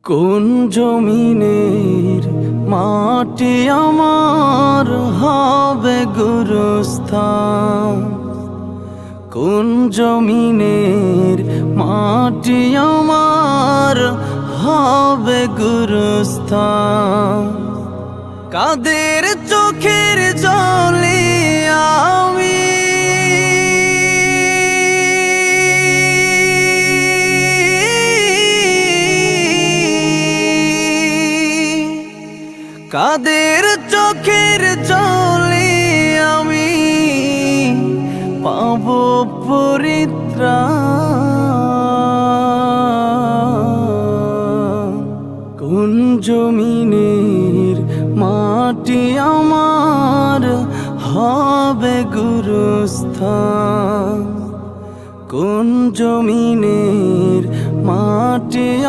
কোন জমিনের মাটি আমার হবে গুরুস্থান? কোন জমিনের মাটি আমার হবে গুরুস্থান? কাদের চোখের জলে আমি কাদের চোখের জলে আমি পাব পরিত্রাণ? কোন জমিনের মাটি আমার হবে গুরুস্থান? কোন জমিনের মাটি